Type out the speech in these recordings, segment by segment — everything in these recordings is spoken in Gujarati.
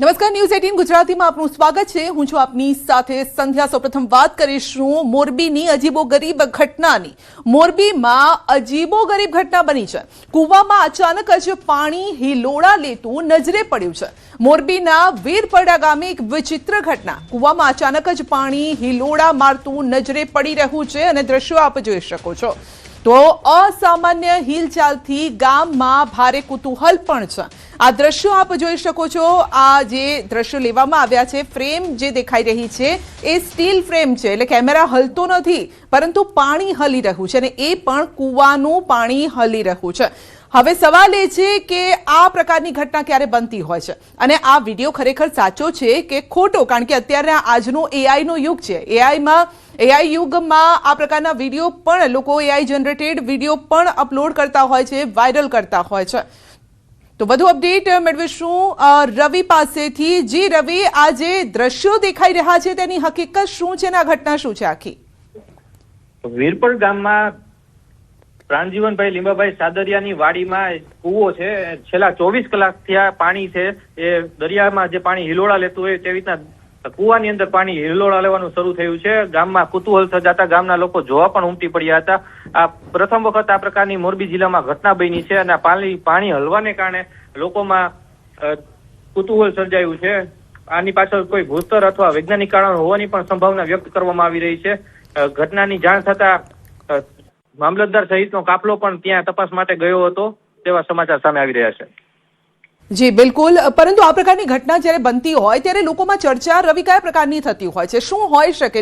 નમસ્કાર, ન્યૂઝ 18 ગુજરાતીમાં આપનું સ્વાગત છે। હું છું આપની સાથે સંધ્યા। સૌપ્રથમ વાત કરીશું મોરબીની અજીબોગરીબ ઘટનાની। મોરબીમાં અજીબોગરીબ ઘટના બની છે। કૂવામાં અચાનક જ પાણી હિલોળા લેતું નજરે પડ્યું છે। મોરબીના વીરપરડા ગામે એક વિચિત્ર ઘટના। કૂવામાં અચાનક જ પાણી હિલોળા મારતું નજરે પડી રહ્યું છે અને દ્રશ્યો આપ જોઈ શકો છો। તો અસામાન્ય હિલચાલથી ગામમાં ભારે કુતૂહલ પણ છે। આ દ્રશ્યો આપ જોઈ શકો છો। આ જે દ્રશ્યો લેવામાં આવ્યા છે, ફ્રેમ જે દેખાઈ રહી છે એ સ્ટીલ ફ્રેમ છે, એટલે કેમેરા હલતો નથી, પરંતુ પાણી હલી રહ્યું છે અને એ પણ કૂવાનું પાણી હલી રહ્યું છે। હવે સવાલ એ છે કે આ પ્રકારની ઘટના ક્યારે બનતી હોય છે અને આ વિડીયો ખરેખર સાચો છે કે ખોટો, કારણ કે અત્યારે આજનો એઆઈ નો યુગ છે। એઆઈ યુગમાં આ પ્રકારના વિડીયો પણ લોકો એઆઈ જનરેટેડ વિડીયો પણ અપલોડ કરતા હોય છે, વાયરલ કરતા હોય છે। તો વધુ અપડેટ મેળવીશું રવિ પાસેથી। જી રવિ, આ જે દ્રશ્યો દેખાઈ રહ્યા છે તેની હકીકત શું છે અને આ ઘટના શું છે આખી? વીરપર ગામમાં પ્રાણજીવનભાઈ લીંબાભાઈ સાદરિયાની વાડીમાં કૂવો છે। છેલ્લા 24 કલાકથી આ પાણી છે એ દરિયામાં જે પાણી હિલોળા લેતું હોય તેવી રીતના કૂવાની અંદર પાણી હિલોળા લેવાનું શરૂ થયું છે। ગામમાં કુતૂહલ સર્જાતા ગામના લોકો જોવા પણ ઉમટી પડ્યા હતા। આ પ્રથમ વખત આ પ્રકારની મોરબી જિલ્લામાં ઘટના બની છે અને પાણી હલવાને કારણે લોકોમાં કુતૂહલ સર્જાયું છે। આની પાછળ કોઈ ભૂસ્તર અથવા વૈજ્ઞાનિક કારણ હોવાની પણ સંભાવના વ્યક્ત કરવામાં આવી રહી છે। ઘટનાની જાણ થતા મામલતદાર સહિતનો કાફલો પણ ત્યાં તપાસ માટે ગયો હતો તેવા સમાચાર સામે આવી રહ્યા છે। જી બિલકુલ, પરંતુ આ પ્રકારની ઘટના જ્યારે બનતી હોય ત્યારે લોકોમાં ચર્ચા રવિ કયા પ્રકારની થતી હોય છે? શું હોઈ શકે?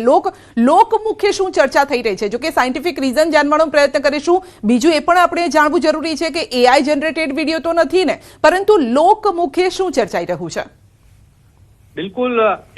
લોકમુખે શું ચર્ચા થઈ રહી છે? જો કે સાયન્ટિફિક રીઝન જાણવાનો પ્રયત્ન કરીશું। બીજું એ પણ આપણે જાણવું જરૂરી છે કે એઆઈ જનરેટેડ વિડીયો તો નથી ને, પરંતુ લોકમુખે શું ચર્ચાઈ રહ્યું છે? બિલકુલ,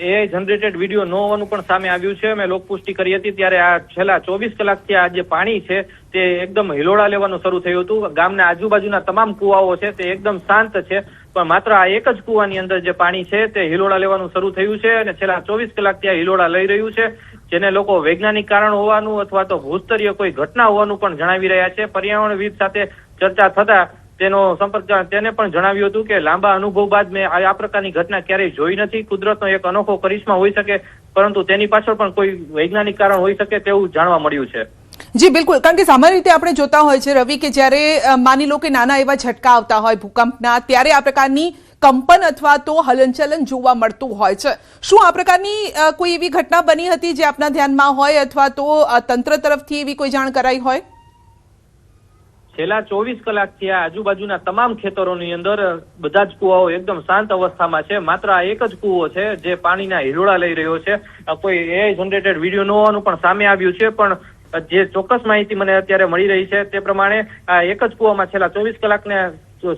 એઆઈ જનરેટેડ વિડીયો ન હોવાનું પણ સામે આવ્યું છે। મેં લોકપુષ્ટિ કરી હતી ત્યારે આ છેલ્લા 24 કલાકથી આ જે પાણી છે તે એકદમ હિલોળા લેવાનું શરૂ થયું હતું। ગામના આજુબાજુના તમામ કુવાઓ છે તે એકદમ શાંત છે, પણ માત્ર આ એક જ કુવાની અંદર જે પાણી છે તે હિલોળા લેવાનું શરૂ થયું છે અને છેલ્લા 24 કલાકથી આ હિલોળા લઈ રહ્યું છે, જેને લોકો વૈજ્ઞાનિક કારણ હોવાનું અથવા તો ભૂસ્તરીય કોઈ ઘટના હોવાનું પણ જણાવી રહ્યા છે। પર્યાવરણવિદ સાથે ચર્ચા થતા તેનો સંપર્ક તેને પણ જણાવ્યું હતું કે લાંબા અનુભવ બાદ મેં આ પ્રકારની ઘટના ક્યારેય જોઈ નથી। કુદરતનો એક અનોખો કરિશ્મા હોઈ શકે, પરંતુ તેની પાછળ પણ કોઈ વૈજ્ઞાનિક કારણ હોઈ શકે તેવું જાણવા મળ્યું છે। જી બિલકુલ, કારણ કે સામાન્ય રીતે આપણે જોતા હોય છે રવિ કે જ્યારે માની લો કે નાના એવા ઝટકા આવતા હોય ભૂકંપના, ત્યારે આ પ્રકારની કંપન અથવા તો હલનચલન જોવા મળતું હોય છે। શું આ પ્રકારની કોઈ એવી ઘટના બની હતી જે આપના ધ્યાનમાં હોય અથવા તો તંત્ર તરફથી એવી કોઈ જાણ કરાઈ હોય? છેલ્લા 24 કલાકથી આ આજુબાજુના તમામ ખેતરોની અંદર બધા જ કુવાઓ એકદમ શાંત અવસ્થામાં છે। માત્ર આ એક જ કુવો છે જે પાણીના હિલોળા લઈ રહ્યો છે। કોઈ એઆઈ જનરેટેડ વિડીયો ન હોવાનું પણ સામે આવ્યું છે, પણ જે ચોક્કસ માહિતી મને અત્યારે મળી રહી છે તે પ્રમાણે આ એક જ કુવામાં છેલ્લા 24 કલાકના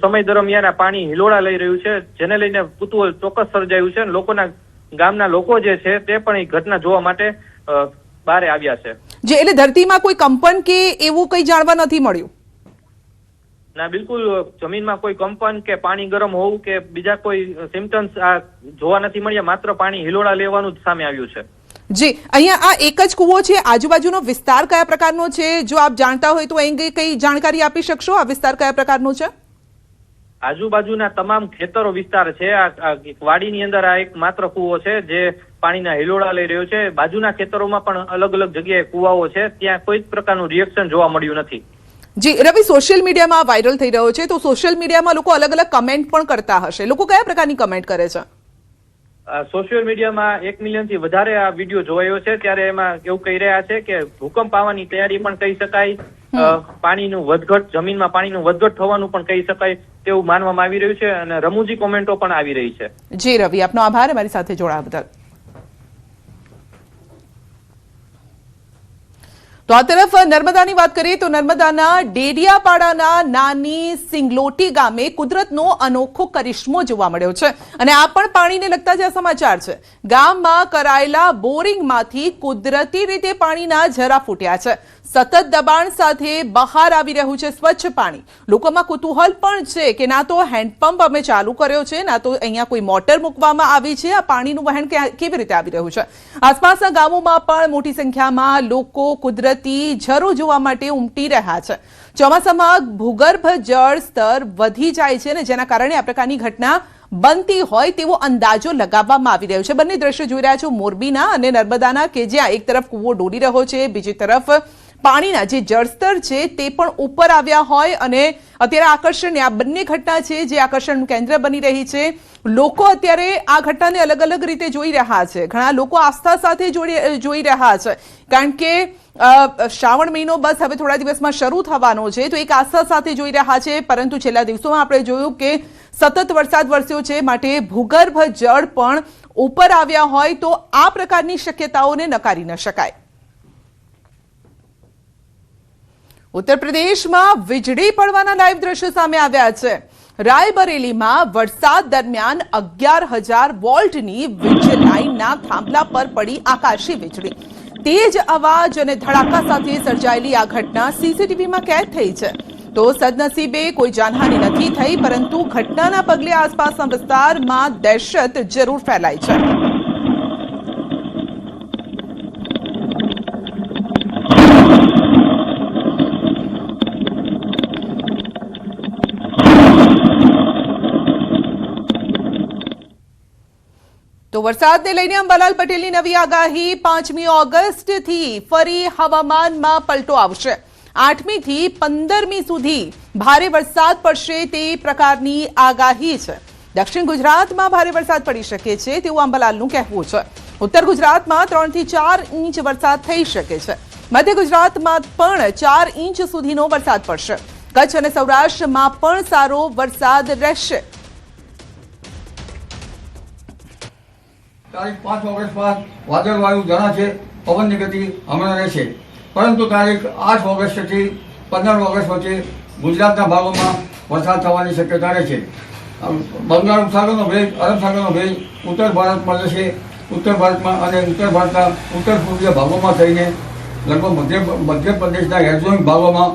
સમય દરમિયાન આ પાણી હિલોળા લઈ રહ્યું છે, જેને લઈને કુતૂહલ ચોક્કસ સર્જાયું છે। લોકોના ગામના લોકો જે છે તે પણ એ ઘટના જોવા માટે બહાર આવ્યા છે। જે એટલે ધરતીમાં કોઈ કંપન કે એવું કંઈ જાણવા નથી મળ્યું? ના, બિલકુલ જમીનમાં કોઈ કંપન કે પાણી ગરમ હોવું કે બીજા કોઈ સિમ્પટમ્સ આ જોવા નથી મળ્યા। માત્ર પાણી હિલોળા લેવાનું જ સામે આવ્યું છે। જી, અહીંયા આ એક જ કૂવો છે, આજુબાજુનો વિસ્તાર કયા પ્રકારનો છે? જો આપ જાણતા હોય તો અહીં કઈ જાણકારી આપી શકશો? આ વિસ્તાર કયા પ્રકારનો છે? આજુબાજુના તમામ ખેતરો વિસ્તાર છે। આ વાડીની અંદર આ એક માત્ર કૂવો છે જે પાણીના હિલોળા લઈ રહ્યો છે। બાજુના ખેતરોમાં પણ અલગ અલગ જગ્યાએ કૂવાઓ છે, ત્યાં કોઈ જ પ્રકારનું રિએક્શન જોવા મળ્યું નથી। જી રવિ, સોશિયલ મીડિયામાં વાયરલ થઈ રહ્યો છે, તો સોશિયલ મીડિયામાં લોકો અલગ અલગ કમેન્ટ પણ કરતા હશે। લોકો કયા પ્રકારની કમેન્ટ કરે છે? સોશિયલ મીડિયામાં 1 મિલિયનથી વધારે આ વિડીયો જોવાયો છે, ત્યારે એમાં એવું કહી રહ્યા છે કે ભૂકંપ આવવાની તૈયારી પણ કહી શકાય, પાણીનું વધઘટ, જમીનમાં પાણીનું વધઘટ થવાનું પણ કહી શકાય તેવું માનવામાં આવી રહ્યું છે અને રમૂજી કોમેન્ટો પણ આવી રહી છે। જી રવિ, આપનો આભાર અમારી સાથે જોડાવા બદલ। તો આ તરફ નર્મદાની વાત કરીએ તો નર્મદાના ડેડિયાપાડાના નાની સિંગલોટી ગામે કુદરતનો અનોખો કરિશ્મો જોવા મળ્યો છે અને આ પણ પાણીને લગતા જ સમાચાર છે। ગામમાં કરાયેલા બોરિંગમાંથી કુદરતી રીતે પાણીના ઝરા ફૂટ્યા છે। સતત દબાણ સાથે બહાર આવી રહ્યું છે સ્વચ્છ પાણી। લોકોમાં કુતૂહલ પણ છે કે ના તો હેન્ડપંપ અમે ચાલુ કર્યો છે, ના તો અહીંયા કોઈ મોટર મૂકવામાં આવી છે, આ પાણીનું વહેણ કેવી રીતે આવી રહ્યું છે। આસપાસના ગામોમાં પણ મોટી સંખ્યામાં લોકો કુદરતી ઝરો જોવા માટે ઉમટી રહ્યા છે। ચોમાસામાં ભૂગર્ભ જળ સ્તર વધી જાય છે અને જેના કારણે આ પ્રકારની ઘટના બનતી હોય તેવો અંદાજો લગાવવામાં આવી રહ્યો છે। બંને દ્રશ્યો જોઈ રહ્યા છો મોરબીના અને નર્મદાના, કે જ્યાં એક તરફ કૂવો ડૂબી રહ્યો છે, બીજી તરફ પાણીના જે જળસ્તર છે તે પણ ઉપર આવ્યા હોય અને અત્યારે આકર્ષણ આ બંને ઘટના છે જે આકર્ષણનું કેન્દ્ર બની રહી છે। લોકો અત્યારે આ ઘટનાને અલગ અલગ રીતે જોઈ રહ્યા છે। ઘણા લોકો આસ્થા સાથે જોઈ રહ્યા છે, કારણ કે શ્રાવણ મહિનો બસ હવે થોડા દિવસમાં શરૂ થવાનો છે, તો એક આસ્થા સાથે જોઈ રહ્યા છે। પરંતુ છેલ્લા દિવસોમાં આપણે જોયું કે સતત વરસાદ વરસ્યો છે, માટે ભૂગર્ભ જળ પણ ઉપર આવ્યા હોય તો આ પ્રકારની શક્યતાઓને નકારી ન શકાય। ઉત્તર પ્રદેશમાં વીજળી પડવાના લાઈવ દ્રશ્યો સામે આવ્યા છે। રાયબરેલીમાં વરસાદ દરમિયાન 11,000 વોલ્ટની વીજ લાઈનના થાંભલા પર પડી આકાશી વીજળી। તેજ અવાજ અને ધડાકા સાથે સર્જાયેલી આ ઘટના સીસીટીવીમાં કેદ થઈ છે। તો સદનસીબે કોઈ જાનહાનિ નથી થઈ, પરંતુ ઘટનાના પગલે આસપાસના વિસ્તારમાં દહેશત જરૂર ફેલાઈ છે। તો વરસાદને લઈને અંબાલાલ પટેલની નવી આગાહી। 5મી ઓગસ્ટથી ફરી હવામાનમાં પલટો આવશે। 8મી થી 15મી સુધી ભારે વરસાદ પડશે તે પ્રકારની આગાહી છે। દક્ષિણ ગુજરાતમાં ભારે વરસાદ પડી શકે છે તેવું અંબાલાલનું કહેવું છે। ઉત્તર ગુજરાતમાં 3 થી 4 ઇંચ વરસાદ થઈ શકે છે। મધ્ય ગુજરાતમાં પણ 4 ઇંચ સુધીનો વરસાદ પડશે। કચ્છ અને સૌરાષ્ટ્રમાં પણ સારો વરસાદ રહેશે। તારીખ 5 ઓગસ્ટ બાદ વાદળવાયુ જણાશે, પવનની ગતિ હમણાં રહેશે, પરંતુ તારીખ 8 ઓગસ્ટથી 15 ઓગસ્ટ વચ્ચે ગુજરાતના ભાગોમાં વરસાદ થવાની શક્યતા રહેશે। બંગાળ ઉપસાગરનો ભેજ, અરબ સાગરનો ભેજ ઉત્તર ભારતમાં જશે। ઉત્તર ભારતમાં અને ઉત્તર ભારતના ઉત્તર પૂર્વીય ભાગોમાં થઈને લગભગ મધ્યપ્રદેશના હેરઝોન ભાગોમાં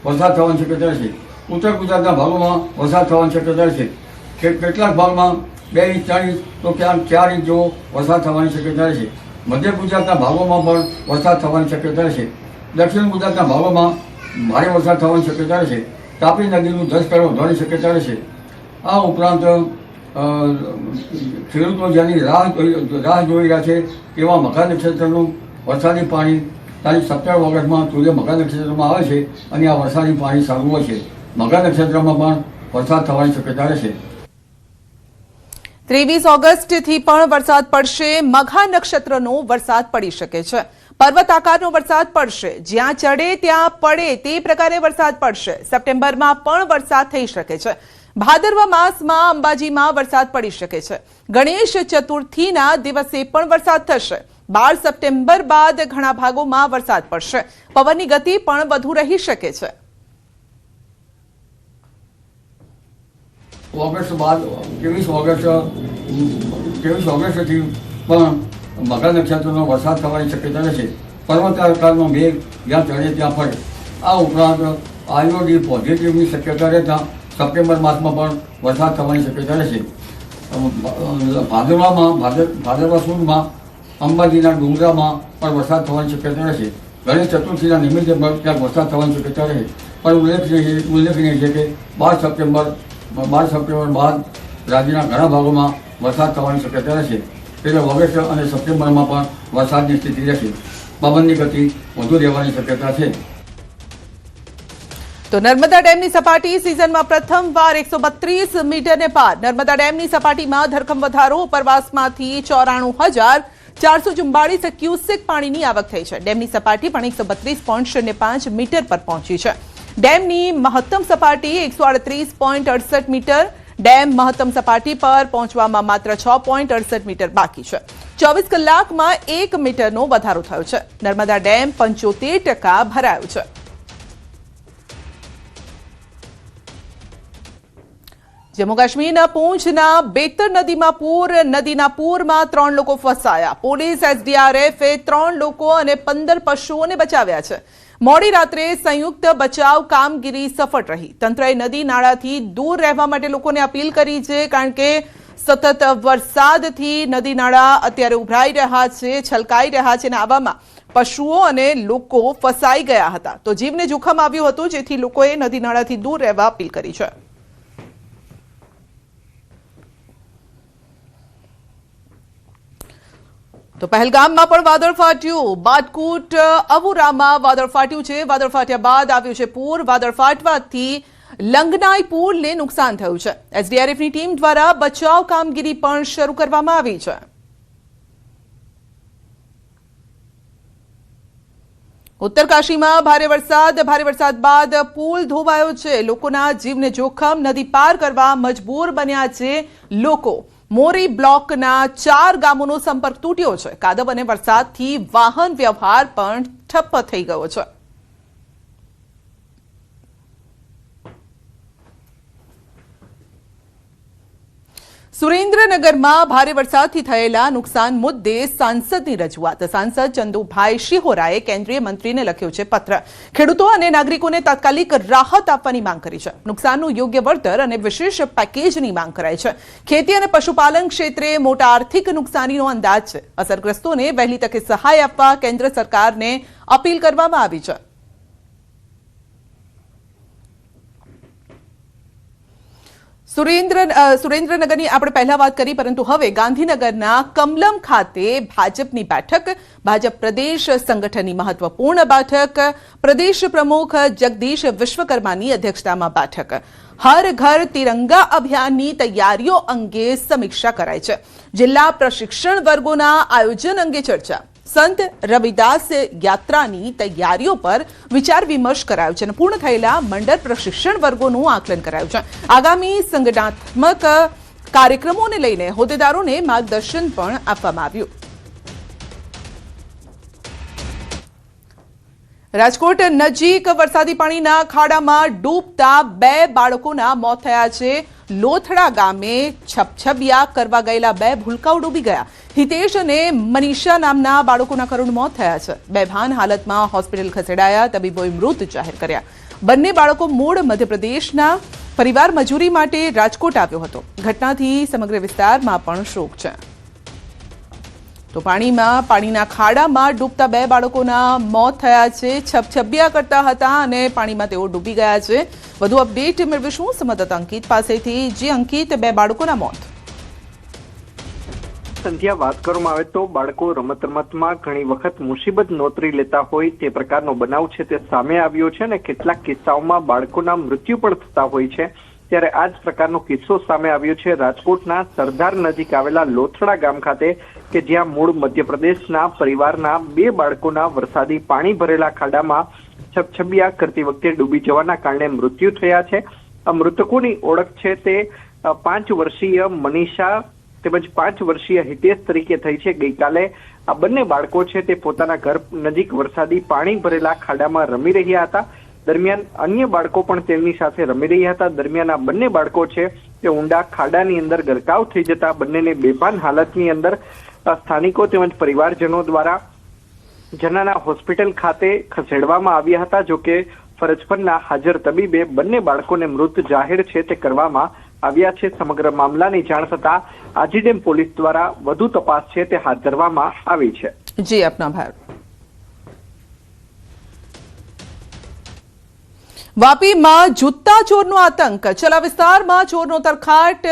વરસાદ થવાની શક્યતા રહેશે। ઉત્તર ગુજરાતના ભાગોમાં વરસાદ થવાની શક્યતા રહેશે। કેટલાક ભાગમાં 2 ઇંચ 4 ઇંચ તો ક્યાંક 4 ઇંચ જેવો વરસાદ થવાની શક્યતા રહેશે। મધ્ય ગુજરાતના ભાગોમાં પણ વરસાદ થવાની શક્યતા રહેશે। દક્ષિણ ગુજરાતના ભાગોમાં ભારે વરસાદ થવાની શક્યતા રહેશે। તાપી નદીનું જળસ્તર વધવાની શક્યતા રહેશે। આ ઉપરાંત ખેડૂતો જેની રાહ જોઈ રહ્યા છે તેવા મઘા નક્ષત્રનું વરસાદી પાણી તારીખ 17 ઓગસ્ટમાં સૂર્ય મઘા નક્ષત્રમાં આવે છે અને આ વરસાદી પાણી સારું હોય છે। મઘા નક્ષત્રમાં પણ વરસાદ થવાની શક્યતા રહેશે। 23 ઓગસ્ટથી પણ વરસાદ પડશે। મઘા નક્ષત્રનો વરસાદ પડી શકે છે। પર્વત આકારનો વરસાદ પડશે, જ્યાં ચડે ત્યાં પડે તે પ્રકારે વરસાદ પડશે। સપ્ટેમ્બરમાં પણ વરસાદ થઈ શકે છે। ભાદરવા માસમાં અંબાજીમાં વરસાદ પડી શકે છે। ગણેશ ચતુર્થીના દિવસે પણ વરસાદ થશે। 12 સપ્ટેમ્બર બાદ ઘણા ભાગોમાં વરસાદ પડશે। પવનની ગતિ પણ વધુ રહી શકે છે। ઓગસ્ટ બાદ 23 ઓગસ્ટથી પણ મઘા નક્ષત્રનો વરસાદ થવાની શક્યતા રહેશે। પર્વત આકારનો મેઘ જ્યાં ચડે ત્યાં પડે। આ ઉપરાંત આઈઓડી પોઝિટિવની શક્યતા રહેતા સપ્ટેમ્બર માસમાં પણ વરસાદ થવાની શક્યતા રહેશે। ભાદરવા સુદમાં અંબાજીના ડુંગરામાં પણ વરસાદ થવાની શક્યતા રહેશે। ગણેશ ચતુર્થીના નિમિત્તે પણ ક્યાંક વરસાદ થવાની શક્યતા રહે, પણ ઉલ્લેખનીય છે કે 12 સપ્ટેમ્બર બાદ રાજ્યના ઘણા ભાગોમાં વરસાદ થવાની શક્યતા રહેશે। એટલે ઓગસ્ટ અને સપ્ટેમ્બરમાં પણ વરસાદની સ્થિતિ રહેશે। પવનની ગતિ વધુ રહેવાની શક્યતા છે। તો નર્મદા ડેમની સપાટી સિઝનમાં પ્રથમવાર 132 મીટરને પાર। નર્મદા ડેમની સપાટીમાં ધરખમ વધારો। ઉપરવાસમાંથી 94,444 ક્યુસેક પાણીની આવક થઈ છે। ડેમની સપાટી પણ 132.05 મીટર પર પહોંચી છે। ડેમની મહત્તમ સપાટી 138.68 મીટર। ડેમ મહત્તમ સપાટી પર પહોંચવામાં માત્ર 6.68 મીટર બાકી છે। 24 કલાકમાં 1 મીટરનો વધારો થયો છે। નર્મદા ડેમ 75% ભરાયો છે। જમ્મુ કાશ્મીરના પૂંછના બેતર નદીમાં પૂર। નદીના પૂરમાં 3 લોકો ફસાયા। પોલીસ એસડીઆરએફે 3 લોકો અને 15 પશુઓને બચાવ્યા છે। મોડી રાત્રે સંયુક્ત બચાવ કામગીરી સફળ રહી। તંત્રએ નદી નાળાથી દૂર રહેવા માટે લોકોને અપીલ કરી છે, કારણ કે સતત વરસાદથી નદી નાળા અત્યારે ઉભરાઈ રહ્યા છે, છલકાઈ રહ્યા છે, અને આવામાં પશુઓ અને લોકો ફસાઈ ગયા હતા। તો જીવને જોખમ આવ્યું હતું, જેથી લોકોએ નદી નાળાથી દૂર રહેવા અપીલ કરી છે। તો પહેલગામમાં પણ વાદળ ફાટ્યું. બાટકુટ અવુરામાં વાદળ ફાટ્યું છે. વાદળ ફાટ્યા બાદ આવ્યું છે પૂર. વાદળ ફાટવાથી લંગનાઈ પુલને નુકસાન થયું છે. એસડીઆરએફની ટીમ દ્વારા બચાવ કામગીરી પણ શરૂ કરવામાં આવી છે. ઉત્તરકાશીમાં ભારે વરસાદ બાદ પુલ ધોવાયો છે. લોકોના જીવને જોખમ, નદી પાર કરવા મજબૂર બન્યા છે લોકો. મોરી બ્લોકના 4 ગામોનો સંપર્ક તૂટ્યો છે. કાદવ અને વરસાદથી વાહન વ્યવહાર પણ ઠપ્પ થઈ ગયો છે. સુરેન્દ્રનગરમાં ભારે વરસાદથી થયેલા નુકસાન મુદ્દે સાંસદની રજૂઆત. સાંસદ ચંદુભાઈ શિહોરાએ કેન્દ્રીય મંત્રીને લખ્યો છે પત્ર. ખેડૂતો અને નાગરિકોને તાત્કાલિક રાહત આપવાની માંગ કરી છે. નુકસાનનું યોગ્ય વળતર અને વિશેષ પેકેજની માંગ કરાઈ છે. ખેતી અને પશુપાલન ક્ષેત્રે મોટા આર્થિક નુકસાનીનો અંદાજ છે. અસરગ્રસ્તોને વહેલી તકે સહાય આપવા કેન્દ્ર સરકારને અપીલ કરવામાં આવી છે. સુરેન્દ્રનગરની આપણે પહેલા વાત કરી, પરંતુ હવે ગાંધીનગરના કમલમ ખાતે ભાજપની બેઠક. ભાજપ પ્રદેશ સંગઠનની મહત્વપૂર્ણ બેઠક. પ્રદેશ પ્રમુખ જગદીશ વિશ્વકર્માની અધ્યક્ષતામાં બેઠક. હર ઘર તિરંગા અભિયાનની તૈયારીઓ અંગે સમીક્ષા કરાઈ છે. જિલ્લા પ્રશિક્ષણ વર્ગોના આયોજન અંગે ચર્ચા. સંત રવિદાસ યાત્રાની તૈયારીઓ પર વિચાર વિમર્શ કરાયો છે અને પૂર્ણ થયેલા મંડળ પ્રશિક્ષણ વર્ગોનું આકલન કરાયું છે. આગામી સંગઠનાત્મક કાર્યક્રમોને લઈને હોદ્દેદારોને માર્ગદર્શન પણ આપવામાં આવ્યું. રાજકોટ નજીક વરસાદી પાણીના ખાડામાં ડૂબતા 2 બાળકોના મોત થયા છે. લોથડા ગામે છપછબિયા કરવા ગયેલા 2 ભૂલકાઓ ડૂબી ગયા. હિતેશ અને મનીષા નામના બાળકોના કરુણ મોત થયા છે. બેભાન હાલતમાં હોસ્પિટલ ખસેડાયા. તબીબોએ મૃત જાહેર કર્યા. બંને બાળકો મૂળ મધ્યપ્રદેશના. પરિવાર મજૂરી માટે રાજકોટ આવ્યો હતો. ઘટનાથી સમગ્ર વિસ્તારમાં પણ શોક છે. તો પાણીના ખાડામાં ડૂબતા 2 બાળકોના મોત થયા છે. છપછબિયા કરતા હતા અને પાણીમાં તેઓ ડૂબી ગયા છે. વધુ અપડેટ મેળવીશું સંવાદદાતા અંકિત પાસેથી. જે અંકિત, 2 બાળકોના મોત. સંધ્યા, વાત કરવામાં આવે તો બાળકો રમતમાં ઘણી વખત મુસીબત નોતરી લેતા હોય તે પ્રકારનો બનાવ છે તે સામે આવ્યો છે અને કેટલાક કિસ્સાઓમાં બાળકોના મૃત્યુ પણ થતા હોય છે. ત્યારે આ જ પ્રકારનો કિસ્સો સામે આવ્યો છે રાજકોટના સરદાર નજીક આવેલા લોથડા ગામ ખાતે, કે જ્યાં મૂળ મધ્યપ્રદેશના પરિવારના 2 બાળકોના વરસાદી પાણી ભરેલા ખાડામાં છપછબિયા કરતી વખતે ડૂબી જવાના કારણે મૃત્યુ થયા છે. આ મૃતકોની ઓળખ છે તે 5 વર્ષીય મનીષા તેમજ 5 વર્ષીય હિતેશ તરીકે થઈ છે. ગઈકાલે આ બંને બાળકો છે તે પોતાના ઘર નજીક વરસાદી પાણી ભરેલા ખાડામાં રમી રહ્યા હતા. દરમિયાન અન્ય બાળકો પણ તેમની સાથે રમી રહ્યા હતા. દરમિયાન આ બંને બાળકો છે તે ઊંડા ખાડાની અંદર ગરકાવ થઈ જતા બંનેને બેભાન હાલતની અંદર સ્થાનિકો તેમજ પરિવારજનો દ્વારા જનાના હોસ્પિટલ ખાતે ખસેડવામાં આવ્યા હતા. જોકે ફરજ પરના હાજર તબીબે બંને બાળકોને મૃત જાહેર છે તે કરવામાં આવ્યા છે. સમગ્ર મામલાની જાણ થતા આજીડેમ પોલીસ દ્વારા વધુ તપાસ છે તે હાથ ધરવામાં આવી છે. જી, આપનો આભાર. વાપીમાં જૂતા ચોરનો આતંક. ચલા વિસ્તારમાં ચોરનો તરખાટ.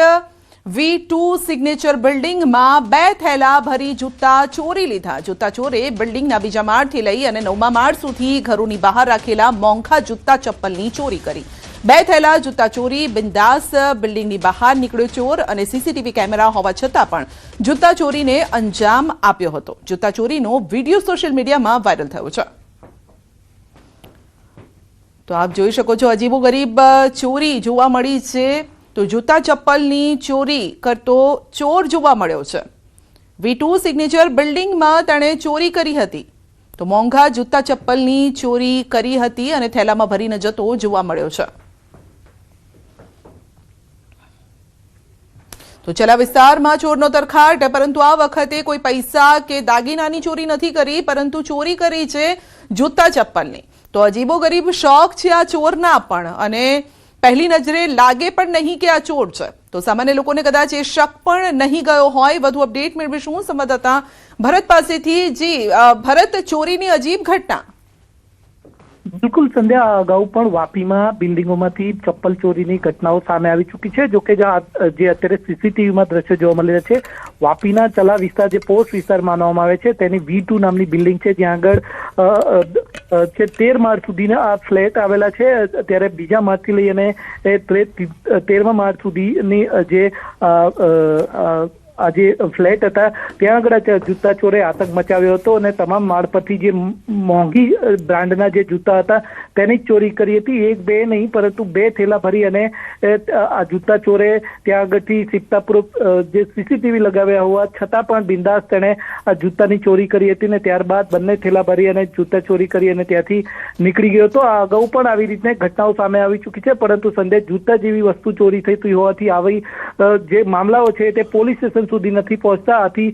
V2 સિગ્નેચર બિલ્ડિંગમાં 2 થેલા ભરી જૂતા ચોરી લીધા. જૂતા ચોરે બિલ્ડિંગના બીજા માળથી લઈ અને 9મા માળ સુધી ઘરોની બહાર રાખેલા મોંઘા જૂતા ચપ્પલની ચોરી કરી. 2 થેલા જૂતા ચોરી. બિંદાસ બિલ્ડિંગની બહાર નીકળ્યો ચોર અને સીસીટીવી કેમેરા હોવા છતાં પણ જૂતા ચોરીને અંજામ આપ્યો હતો. જૂતા ચોરીનો વિડીયો સોશિયલ મીડિયામાં વાયરલ થયો છે. તો આપ જોઈ શકો છો, અજીબો ગરીબ ચોરી જોવા મળી છે. તો જૂતા ચપ્પલની ચોરી કરતો ચોર જોવા મળ્યો છે. V2 સિગ્નેચર બિલ્ડિંગમાં તેણે ચોરી કરી હતી. તો મોંઘા જૂતા ચપ્પલની ચોરી કરી હતી અને થેલામાં ભરીને જતો જોવા મળ્યો છે. તો ચલા વિસ્તારમાં ચોરનો તરખાટ, પરંતુ આ વખતે કોઈ પૈસા કે દાગીનાની ચોરી નથી કરી, પરંતુ ચોરી કરી છે જૂતા ચપ્પલની. તો અજીબો ગરીબ શોખ છે આ ચોરના પણ, અને પહેલી નજરે લાગે પણ નહીં કે આ ચોર છે. તો સામાન્ય લોકોને કદાચ એ શક પણ નહીં ગયો હોય. વધુ અપડેટ મેળવીશું સંવાદદાતા ભરત પાસેથી. જી ભરત, ચોરીની અજીબ ઘટના. બિલકુલ સંધ્યા, અગાઉ પણ વાપીમાં બિલ્ડિંગોમાંથી ચપ્પલ ચોરીની ઘટનાઓ સામે આવી ચૂકી છે. જોકે જે અત્યારે સીસીટીવીમાં દ્રશ્યો જોવા મળી રહ્યા છે, વાપીના ચલા વિસ્તાર, જે પોસ્ટ વિસ્તાર માનવામાં આવે છે, તેની V2 નામની બિલ્ડિંગ છે, જ્યાં આગળ 13 માળ સુધીના આ ફ્લેટ આવેલા છે. ત્યારે બીજા માળથી લઈ અને 13મા માળ સુધીની જે ફ્લેટ હતા ત્યાં આગળ જૂતા ચોરે આતંક મચાવ્યો હતો અને તમામ માળ પરથી જે મોંઘી બ્રાન્ડના જે જૂતા હતા તેની જ ચોરી કરી હતી. એક બે નહીં પરંતુ 2 થેલા ભરી અને આ જૂતા ચોરે ત્યાં આગળથી સિપ્તાપૂર્વક જે સીસીટીવી લગાવ્યા હોવા છતાં પણ બિંદાસ તેણે આ જૂતાની ચોરી કરી હતી ને ત્યારબાદ બંને થેલા ભરી અને જૂતા ચોરી કરી અને ત્યાંથી નીકળી ગયો હતો. આ અગાઉ પણ આવી રીતની ઘટનાઓ સામે આવી ચૂકી છે, પરંતુ સંદેશ જૂતા જેવી વસ્તુ ચોરી થઈ હોવાથી આવી જે મામલાઓ છે તે પોલીસ સ્ટેશન સુધી નથી પહોંચતા. આથી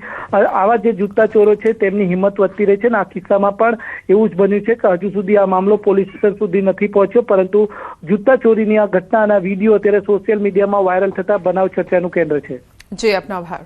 આવા જે જૂતા ચોરો છે તેમની હિંમત વધતી રહે છે અને આ કિસ્સામાં પણ એવું જ બન્યું છે કે હજુ સુધી આ મામલો પોલીસ સ્ટેશન સુધી નથી પહોંચ્યો, પરંતુ જૂતા ચોરીની આ ઘટનાના વિડીયો અત્યારે સોશિયલ મીડિયામાં વાયરલ થતા બનાવ ચર્ચાનું કેન્દ્ર છે. જી, આપનો આભાર.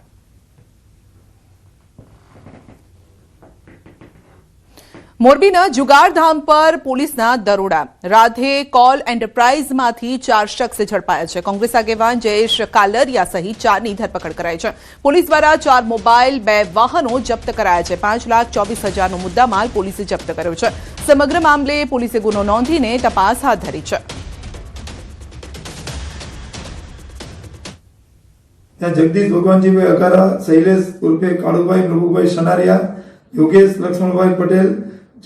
મોરબીના જુગારધામ પર પોલીસના દરોડા. રાધે કોલ એન્ટરપ્રાઇઝમાંથી 4 શખ્સ ઝડપાયા છે. કોંગ્રેસ આગેવાન જયેશ કાલરિયા સહિત 4ની ધરપકડ કરાઈ છે. પોલીસ દ્વારા 4 મોબાઈલ, 2 વાહનો જપ્ત કરાયા છે. 5,24,000નો મુદ્દામાલ પોલીસે જપ્ત કર્યો છે. સમગ્ર મામલે પોલીસે ગુનો નોંધીને તપાસ હાથ ધરી છે. ત્યાં જગદીશ ભગવાનજીભાઈ અકારા, શૈલેષ ઉર્ફે કાળુભાઈ નબુભાઈ સનારિયા, યોગેશ લક્ષ્મણભાઈ પટેલ,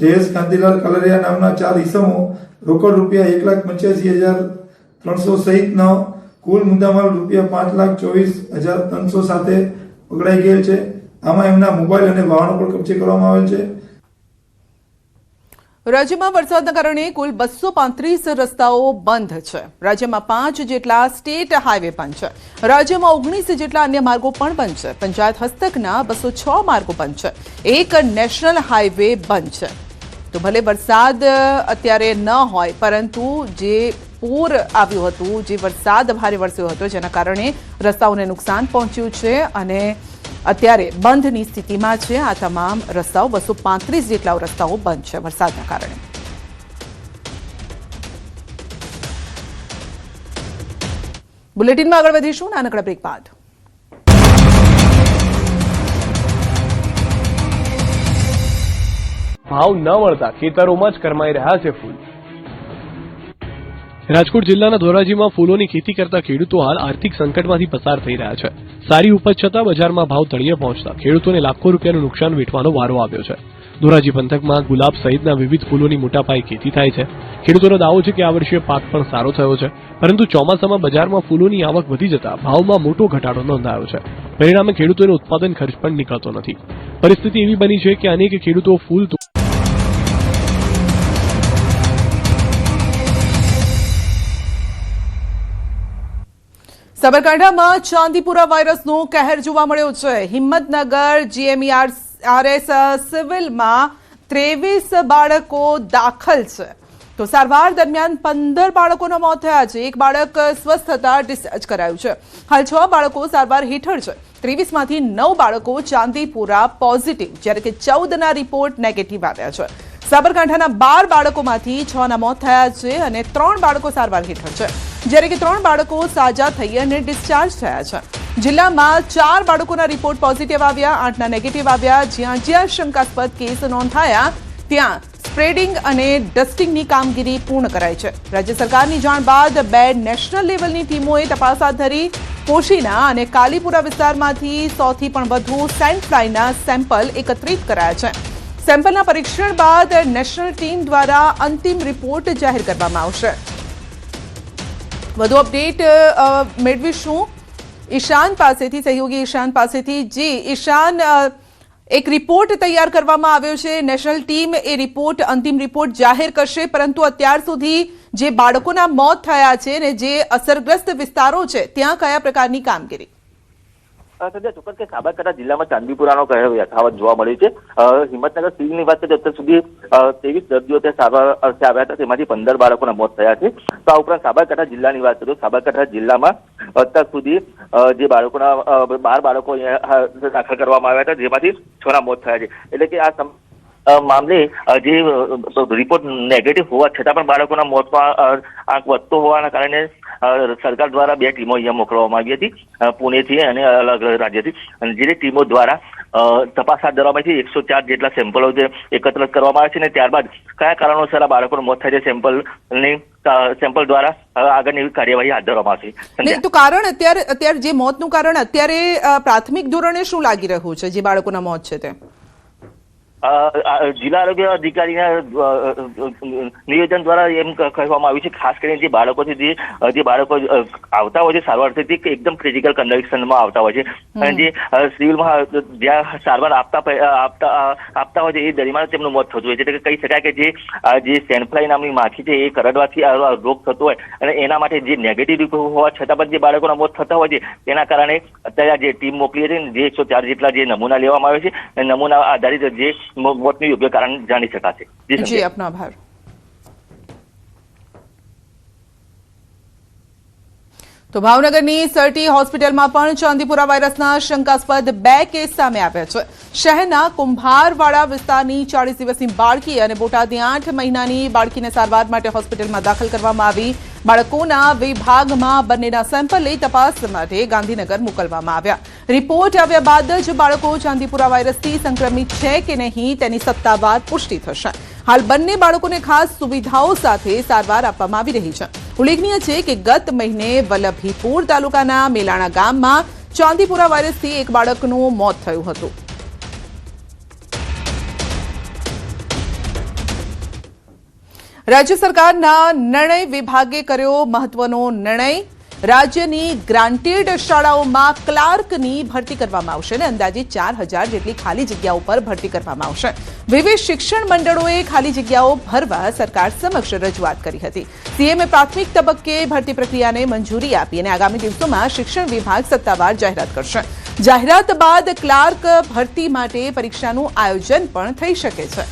જયેશ કાંતિલાલ કલરિયા નામના 4 ઈસમો રોકડ રૂપિયા 1,85,300 સહિતનો કુલ મુદ્દામાલ રૂપિયા 5,24,300 સાથે પકડાઈ ગયેલ છે. આમાં એમના મોબાઈલ અને વાહનો પણ કબજે કરવામાં આવેલ છે. રાજ્યમાં વરસાદના કારણે કુલ 235 રસ્તાઓ બંધ છે. રાજ્યમાં 5 જેટલા સ્ટેટ હાઈવે બંધ છે. રાજ્યમાં 19 જેટલા અન્ય માર્ગો પણ બંધ છે. પંચાયત હસ્તકના 206 માર્ગો બંધ છે. 1 નેશનલ હાઈવે બંધ છે. તો ભલે વરસાદ અત્યારે ન હોય, પરંતુ જે પૂર આવ્યું હતું, જે વરસાદ ભારે વરસ્યો હતો, જેના કારણે રસ્તાઓને નુકસાન પહોંચ્યું છે અને અત્યારે બંધની સ્થિતિમાં છે આ તમામ રસ્તાઓ. 235 જેટલા રસ્તાઓ બંધ છે વરસાદના કારણે. બુલેટિનમાં આગળ વધીશું નાનકડા બ્રેક બાદ. ભાવ ન મળતા ખેતરોમાં જ કરમાઈ રહ્યા છે ફૂલ. રાજકોટ જિલ્લાના ધોરાજીમાં ફૂલોની ખેતી કરતા ખેડૂતો હાલ આર્થિક સંકટમાંથી પસાર થઈ રહ્યા છે. સારી ઉપજ છતાં બજારમાં ભાવ તળિયે પહોંચતા ખેડૂતોને લાખો રૂપિયાનું નુકસાન વેઠવાનો વારો આવ્યો છે. ધોરાજી પંથકમાં ગુલાબ સહિતના વિવિધ ફૂલોની મોટા પાયે ખેતી થાય છે. ખેડૂતોનો દાવો છે કે આ વર્ષે પાક પણ સારો થયો છે, પરંતુ ચોમાસામાં બજારમાં ફૂલોની આવક વધી જતા ભાવમાં મોટો ઘટાડો નોંધાયો છે. પરિણામે ખેડૂતોનો ઉત્પાદન ખર્ચ પણ નીકળતો નથી. પરિસ્થિતિ એવી બની છે કે અનેક ખેડૂતો ફૂલ સાબરકાંઠામાં ચાંદીપુરા વાયરસનો કહેર જોવા મળ્યો છે. હિંમતનગર GMERS સિવિલમાં 23 બાળકો દાખલ છે. તો સારવાર દરમિયાન 15 બાળકોના મોત થયા છે. 1 બાળક સ્વસ્થ થતા ડિસ્ચાર્જ કરાયું છે. હાલ 6 બાળકો સારવાર હેઠળ છે. 23માંથી 9 બાળકો ચાંદીપુરા પોઝિટિવ, જ્યારે કે 14ના રિપોર્ટ નેગેટિવ આવ્યા છે. સાબરકાંઠાના 12 બાળકોમાંથી 6ના મોત થયા છે અને 3 બાળકો સારવાર હેઠળ છે, જ્યારે કે 3 બાળકો સાજા થઈ અને ડિસ્ચાર્જ થયા છે. જિલ્લામાં 4 બાળકોના રિપોર્ટ પોઝિટિવ આવ્યા, 8ના નેગેટિવ આવ્યા. જ્યાં જ્યાં શંકાસ્પદ કેસ નોંધાયા ત્યાં સ્પ્રેડિંગ અને ડસ્ટિંગની કામગીરી પૂર્ણ કરાઈ છે. રાજ્ય સરકારની જાણ બાદ 2 નેશનલ લેવલની ટીમોએ તપાસ હાથ ધરી. પોશીના અને કાલીપુરા વિસ્તારમાંથી 100થી પણ વધુ સેન્ટ ફ્લાયના સેમ્પલ એકત્રિત કરાયા છે. સેમ્પલના પરીક્ષણ બાદ નેશનલ ટીમ દ્વારા અંતિમ રિપોર્ટ જાહેર કરવામાં આવશે. વધુ અપડેટ મેળવીશું ઈશાન પાસેથી, સહયોગી ઈશાન પાસેથી. જી ઈશાન, એક રિપોર્ટ તૈયાર કરવામાં આવ્યો છે. નેશનલ ટીમ એ રિપોર્ટ, અંતિમ રિપોર્ટ જાહેર કરશે, પરંતુ અત્યાર સુધી જે બાળકોના મોત થયા છે ને જે અસરગ્રસ્ત વિસ્તારો છે ત્યાં કયા પ્રકારની કામગીરી? સદ્ય ચોક્કસ કે સાબરકાંઠા જિલ્લામાં ચાંદીપુરાનો કહેર યથાવત જોવા મળ્યું છે. હિંમતનગર સિવિલની વાત કરીએ અત્યાર સુધી 23 દર્દીઓ ત્યાં સારવાર અર્થે આવ્યા હતા, તેમાંથી 15 બાળકોના મોત થયા છે. તો આ ઉપરાંત સાબરકાંઠા જિલ્લાની વાત કરીએ, સાબરકાંઠા જિલ્લામાં અત્યાર સુધી જે બાળકોના 12 બાળકો દાખલ કરવામાં આવ્યા હતા, જેમાંથી 6ના મોત થયા છે. એટલે કે આ મામલે જે રિપોર્ટ નેગેટિવ હોવા છતાં પણ બાળકોના મોતમાં આંક વધતો હોવાના કારણે સરકાર દ્વારા 2 ટીમો અહીંયા મોકલવામાં આવી હતી, પુણેથી અને અલગ અલગ રાજ્યથી. અને જે ટીમો દ્વારા તપાસ હાથ ધરવામાં આવી છે. 104 જેટલા સેમ્પલો એકત્ર કરવામાં આવે છે અને ત્યારબાદ કયા કારણોસર આ બાળકોનું મોત થાય છે સેમ્પલ દ્વારા આગળની કાર્યવાહી હાથ ધરવામાં આવશે. નહીં તો કારણ અત્યારે જે મોતનું કારણ અત્યારે પ્રાથમિક ધોરણે શું લાગી રહ્યું છે જે બાળકોના મોત છે તે? જિલ્લા આરોગ્ય અધિકારીના નિવેદન દ્વારા એમ કહેવામાં આવ્યું છે ખાસ કરીને જે બાળકો છે જે બાળકો આવતા હોય છે સારવારથી એકદમ ક્રિટિકલ કન્ડિશનમાં આવતા હોય છે અને જે સિવિલમાં જ્યાં સારવાર આપતા હોય છે એ દરમિયાન તેમનું મોત થતું હોય છે. એટલે કે કહી શકાય કે જે સેન્ડફ્લાય નામની માખી છે એ કરડવાથી આ રોગ થતો હોય અને એના માટે જે નેગેટિવ રિપોર્ટ હોવા છતાં પણ જે બાળકોના મોત થતા હોય છે તેના કારણે અત્યારે જે ટીમ મોકલી હતી જે 104 જેટલા જે નમૂના લેવામાં આવે છે નમૂના આધારિત જે મોતનું યોગ્ય કારણ જાણી શકાશે. જી આપનો આભાર. તો ભાવનગરની સરટી હોસ્પિટલમાં પણ ચાંદીપુરા વાયરસના શંકાસ્પદ 2 કેસ સામે આવ્યા છે. શહેરના કુંભારવાડા વિસ્તારની 40 દિવસની બાળકી અને બોટાદની 8 મહિનાની બાળકીને સારવાર માટે હોસ્પિટલમાં દાખલ કરવામાં આવી. બાળકોના વિભાગમાં બંનેના સેમ્પલ લઈ તપાસ માટે ગાંધીનગર મોકલવામાં આવ્યા. રિપોર્ટ આવ્યા બાદ જ બાળકો ચાંદીપુરા વાયરસથી સંક્રમિત છે કે નહીં તેની સત્તાવાર પુષ્ટિ થશે. હાલ બંને બાળકોને ખાસ સુવિધાઓ સાથે સારવાર આપવામાં આવી રહી છે. ઉલ્લેખનીય છે કે ગત મહિને વલ્લભીપુર તાલુકાના મેલાણા ગામમાં ચાંદીપુરા વાયરસથી એક બાળકનું મોત થયું હતું. રાજ્ય સરકારના નિર્ણય વિભાગે કર્યો મહત્વનો નિર્ણય. રાજ્યની ગ્રાન્ટેડ શાળાઓમાં ક્લાર્કની ભરતી કરવામાં આવશે અને અંદાજે 4000 જેટલી ખાલી જગ્યાઓ પર ભરતી કરવામાં આવશે. વિવિધ શિક્ષણ મંડળોએ ખાલી જગ્યાઓ ભરવા સરકાર સમક્ષ રજૂઆત કરી હતી. સીએમએ પ્રાથમિક તબક્કે ભરતી પ્રક્રિયાને મંજૂરી આપી અને આગામી દિવસોમાં શિક્ષણ વિભાગ સત્તાવાર જાહેરાત કરશે. જાહેરાત બાદ ક્લાર્ક ભરતી માટે પરીક્ષાનું આયોજન પણ થઈ શકે છે.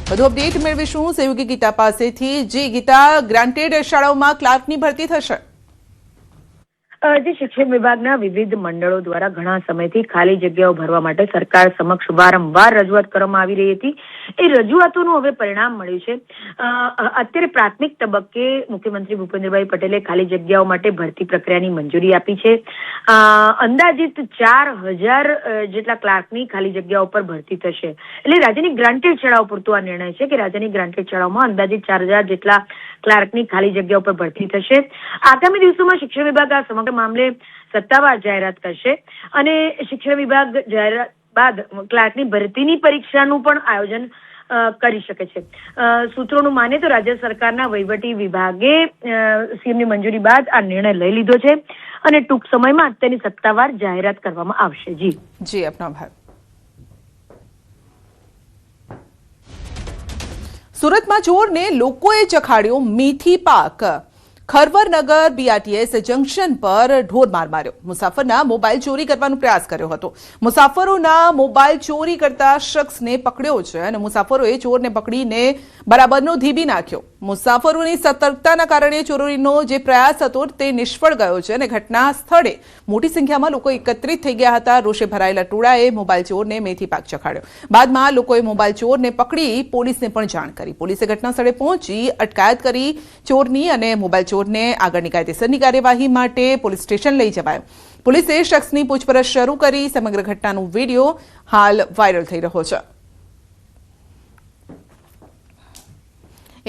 વધુ અપડેટ મેળવીશું સહયોગી ગીતા પાસેથી. જી ગીતા, ગ્રાન્ટેડ શાળાઓમાં ક્લાર્કની ભરતી થશે? જે શિક્ષણ વિભાગના વિવિધ મંડળો દ્વારા ઘણા સમયથી ખાલી જગ્યાઓ ભરવા માટે સરકાર સમક્ષ વારંવાર રજૂઆત કરવામાં આવી રહી હતી. એ રજૂઆતોનું હવે પરિણામ મળ્યું છે. અત્યારે પ્રાથમિક તબક્કે મુખ્યમંત્રી ભૂપેન્દ્રભાઈ પટેલે ખાલી જગ્યાઓ માટે ભરતી પ્રક્રિયાની મંજૂરી આપી છે. અંદાજિત 4000 જેટલા ક્લાર્કની ખાલી જગ્યાઓ પર ભરતી થશે. એટલે રાજ્યની ગ્રાન્ટેડ શાળાઓ પૂરતો આ નિર્ણય છે કે રાજ્યની ગ્રાન્ટેડ શાળાઓમાં અંદાજિત 4000 જેટલા ક્લાર્કની ખાલી જગ્યાઓ પર ભરતી થશે. આગામી દિવસોમાં શિક્ષણ વિભાગ આ સમગ્ર મામલે સત્તાવાર જાહેરાત કરશે અને શિક્ષણ વિભાગ જાહેરાત બાદ ક્લાર્કની ભરતીની પરીક્ષાનું પણ આયોજન કરી શકે છે. સૂત્રોનું માને તો રાજ્ય સરકારના વહીવટી વિભાગે સીએમની મંજૂરી બાદ આ નિર્ણય લઈ લીધો છે અને ટૂંક સમયમાં તેની સત્તાવાર જાહેરાત કરવામાં આવશે. જી આપનો આભાર. સુરતમાં ચોરને લોકોએ ચખાડ્યો મેથી પાક. ખરવરનગર બીઆરટીએસ જંકશન પર ઢોર માર માર્યો. મુસાફરના મોબાઈલ ચોરી કરવાનો પ્રયાસ કર્યો હતો. મુસાફરોના મોબાઈલ ચોરી કરતા શખ્સને પકડ્યો છે અને મુસાફરોએ ચોરને પકડીને બરાબરનો ધીબી નાખ્યો. મુસાફરોની સતર્કતાના કારણે ચોરીનો જે પ્રયાસ હતો તે નિષ્ફળ ગયો છે અને ઘટના સ્થળે મોટી સંખ્યામાં લોકો એકત્રિત થઈ ગયા હતા. રોષે ભરાયેલા ટોળાએ મોબાઈલ ચોરને મેથી પાક ચખાડ્યો. બાદમાં લોકોએ મોબાઈલ ચોરને પકડી પોલીસને પણ જાણ કરી. પોલીસે ઘટના સ્થળે પહોંચી અટકાયત કરી ચોરની અને મોબાઈલ ચોરને આગળની કાયદેસરની કાર્યવાહી માટે પોલીસ સ્ટેશન લઈ જવાયો. પોલીસે શખ્સની પૂછપરછ શરૂ કરી. સમગ્ર ઘટનાનો વિડીયો હાલ વાયરલ થઈ રહ્યો છે.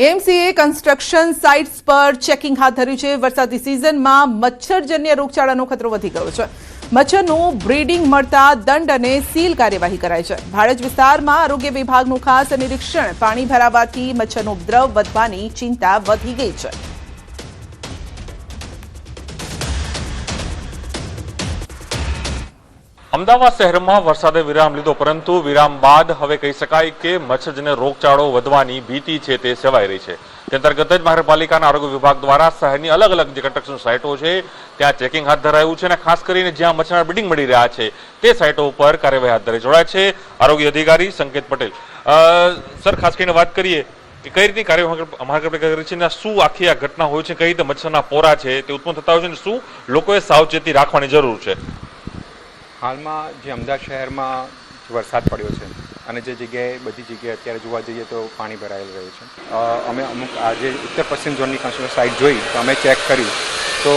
એમસીએ કન્સ્ટ્રક્શન સાઇટ્સ પર ચેકિંગ હાથ ધર્યું છે. વરસાદી સિઝનમાં મચ્છરજન્ય રોગચાળાનો ખતરો વધી ગયો છે. મચ્છરનું બ્રીડિંગ મળતા દંડ અને સીલ કાર્યવાહી કરાઈ છે. ભાડજ વિસ્તારમાં આરોગ્ય વિભાગનું ખાસ નિરીક્ષણ. પાણી ભરાવાથી મચ્છરનો ઉપદ્રવ વધવાની ચિંતા વધી ગઈ છે. અમદાવાદ શહેરમાં વરસાદે વિરામ લીધો, પરંતુ વિરામ બાદ હવે કહી શકાય કે મચ્છરજન્ય રોગચાળો વધવાની ભીતિ છે તે સેવાઈ રહી છે. તે અંતર્ગત જ મહાનગરપાલિકાના આરોગ્ય વિભાગ દ્વારા શહેરની અલગ અલગ જે કન્સ્ટ્રક્શન સાઇટો છે ત્યાં ચેકિંગ હાથ ધરાયું છે અને ખાસ કરીને જ્યાં મચ્છરના બ્રીડિંગ મળી રહ્યા છે તે સાઇટો ઉપર કાર્યવાહી હાથ ધરી. જોડાય છે આરોગ્ય અધિકારી સંકેત પટેલ. સર, ખાસ કરીને વાત કરીએ કે કઈ રીતની કાર્યવાહી મહાનગરપાલિકા કરી છે અને શું આખી આ ઘટના હોય છે, કઈ રીતે મચ્છરના પોરા છે તે ઉત્પન્ન થતા હોય છે અને શું લોકોએ સાવચેતી રાખવાની જરૂર છે? હાલમાં જે અમદાવાદ શહેરમાં વરસાદ પડ્યો છે અને જે જગ્યાએ બધી જગ્યાએ અત્યારે જોવા જઈએ તો પાણી ભરાયેલું રહ્યું છે. અમે અમુક આજે ઉત્તર પશ્ચિમ ઝોનની કન્સ્ટ્રક્શન સાઇટ જોઈ તો અમે ચેક કર્યું તો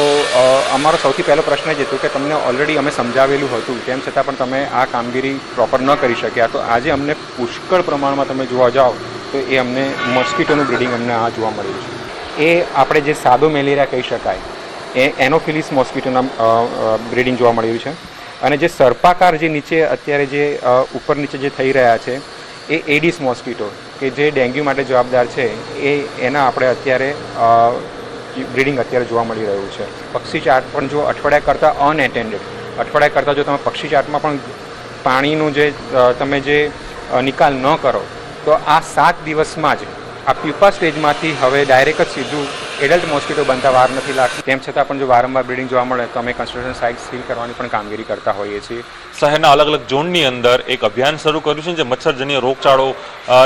અમારો સૌથી પહેલો પ્રશ્ન જ હતો કે તમને ઓલરેડી અમે સમજાવેલું હતું તેમ છતાં પણ તમે આ કામગીરી પ્રોપર ન કરી શક્યા. તો આજે અમને પુષ્કળ પ્રમાણમાં તમે જોવા જાઓ તો એ અમને મોસ્કીટોનું બ્રીડિંગ અમને આ જોવા મળ્યું છે. એ આપણે જે સાદો મેલેરિયા કહી શકાય એ એનોફિલિસ મોસ્કીટોના બ્રીડિંગ જોવા મળ્યું છે. અને જે સર્પાકાર જે નીચે અત્યારે જે ઉપર નીચે જે થઈ રહ્યા છે એ એડિસ મોસ્કીટો કે જે ડેન્ગ્યુ માટે જવાબદાર છે એના આપણે અત્યારે બ્રીડિંગ અત્યારે જોવા મળી રહ્યું છે. પક્ષી ચાટ પણ જો અઠવાડિયા કરતાં અનએટેન્ડેડ અઠવાડિયા કરતાં જો તમે પક્ષી ચાટમાં પણ પાણીનું જે તમે જે નિકાલ ન કરો તો આ 7 દિવસમાં જ આ પ્યુપા સ્ટેજમાંથી હવે ડાયરેક્ટ જ સીધું એડલ્ટ મોસ્કીટો બનતા વાર નથી લાગતી. તેમ છતાં પણ જો વારંવાર બ્રીડિંગ જોવા મળે તો અમે કન્સ્ટ્રક્શન સાઇટ સીલ કરવાની પણ કામગીરી કરતા હોઈએ છીએ. શહેરના અલગ અલગ ઝોનની અંદર એક અભિયાન શરૂ કર્યું છે જે મચ્છરજન્ય રોગચાળો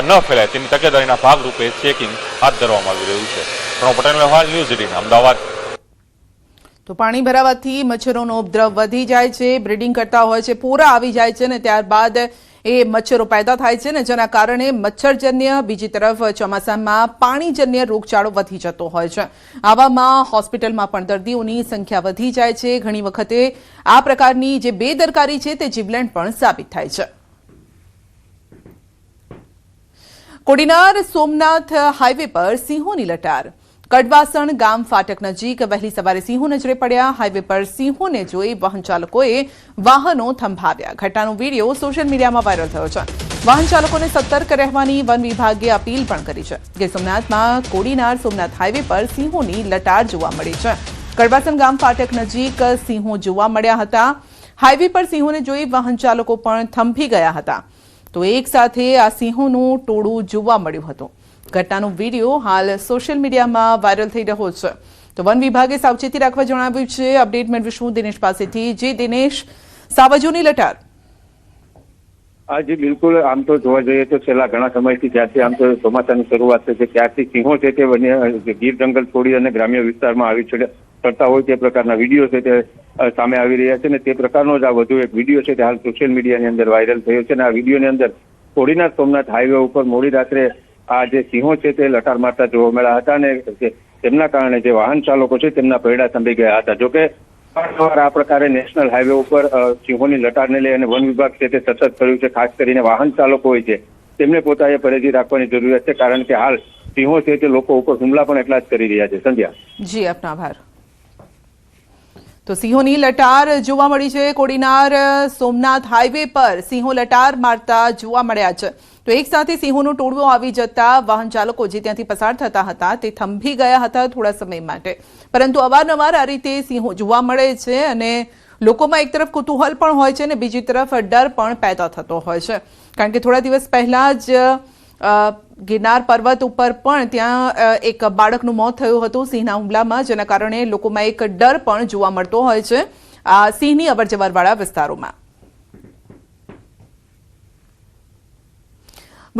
ન ફેલાય તેની તકેદારીના ભાગરૂપે ચેકિંગ હાથ ધરવામાં આવી રહ્યું છે. પ્રણવ પટેલ, ન્યૂઝ 18 અમદાવાદ. તો પાણી ભરાવાથી મચ્છરોનો ઉપદ્રવ વધી જાય છે, બ્રીડિંગ કરતા હોય છે, પૂરા આવી જાય છે ને ત્યારબાદ એ મચ્છરો પેદા થાય છે ને જેના કારણે મચ્છરજન્ય, બીજી તરફ ચોમાસામાં પાણીજન્ય રોગચાળો વધી જતો હોય છે. આવામાં હોસ્પિટલમાં પણ દર્દીઓની સંખ્યા વધી જાય છે. ઘણી વખતે આ પ્રકારની જે બેદરકારી છે તે જીવલેણ પણ સાબિત થાય છે. કોડીનાર સોમનાથ હાઈવે પર સિંહોની લટાર. કડવાસણ ગામ ફાટક નજીક વહેલી સવારે સિંહો નજરે પડ્યા. હાઈવે પર સિંહોને જોઈ વાહન ચાલકોએ વાહનો થંભાવ્યા. ઘટનાનો વિડીયો સોશિયલ મીડિયામાં વાયરલ થયો છે. વાહન ચાલકોને સતર્ક રહેવાની વન વિભાગે અપીલ પણ કરી છે. ગીર સોમનાથમાં કોડીનાર સોમનાથ હાઈવે પર સિંહોની લટાર જોવા મળી છે. કડવાસણ ગામ ફાટક નજીક સિંહો જોવા મળ્યા હતા. હાઈવે પર સિંહોને જોઈ વાહન ચાલકો પણ થંભી ગયા હતા. તો એક સાથે આ સિંહોનું ટોળું જોવા મળ્યું હતું. ઘટનાનો વિડીયો હાલ સોશિયલ મીડિયામાં વાયરલ થઈ રહ્યો છે. તો વન વિભાગે સાવચેતી રાખવા જણાવ્યું છે. અપડેટ મેળવીશું દિનેશ પાસેથી. જે દિનેશ, સાવજોની લટાર. જી બિલકુલ. આમ તો જોવા જઈએ તો છેલ્લા ઘણા સમયથી જ્યારથી આમ તો ચોમાસાની શરૂઆત થઈ છે ત્યારથી સિંહો છે તે ગીર જંગલ છોડી અને ગ્રામ્ય વિસ્તારમાં આવી ચડતા હોય તે પ્રકારના વિડીયો છે તે સામે આવી રહ્યા છે. ને તે પ્રકારનો જ આ વધુ એક વિડીયો છે તે હાલ સોશિયલ મીડિયાની અંદર વાયરલ થયો છે. અને આ વિડીયોની અંદર કોડીનાર સોમનાથ હાઈવે ઉપર મોડી રાત્રે આ જે સિંહો છે તે લટાર મારતા જોવા મળ્યા હતા અને તેમના કારણે જે વાહન ચાલકો છે તેમના પૈડા થંભી ગયા હતા. જોકે આ પ્રકારે નેશનલ હાઈવે ઉપર સિંહોની લટારને લઈ અને વન વિભાગ છે તે સતત કર્યું છે. ખાસ કરીને વાહન ચાલકો હોય છે તેમને પોતાએ પરેજી રાખવાની જરૂરિયાત છે, કારણ કે હાલ સિંહો છે તે લોકો ઉપર હુમલા પણ એટલા જ કરી રહ્યા છે. સંધ્યા. જી, આપનો આભાર. તો સિંહોની લટાર જોવા મળી છે. કોડીનાર સોમનાથ હાઈવે પર સિંહો લટાર મારતા જોવા મળ્યા છે. તો એક સાથે સિંહોનું ટોળું આવી જતા વાહન ચાલકો જે ત્યાંથી પસાર થતા હતા તે થંભી ગયા હતા થોડા સમય માટે. પરંતુ અવારનવાર આ રીતે સિંહો જોવા મળે છે અને લોકોમાં એક તરફ કુતૂહલ પણ હોય છે અને બીજી તરફ ડર પણ પેદા થતો હોય છે. કારણ કે થોડા દિવસ પહેલા જ ગિરનાર પર્વત ઉપર પણ ત્યાં એક બાળકનું મોત થયું હતું સિંહના હુમલામાં, જેના કારણે લોકોમાં એક ડર પણ જોવા મળતો હોય છે આ સિંહની અવરજવર વાળા વિસ્તારોમાં.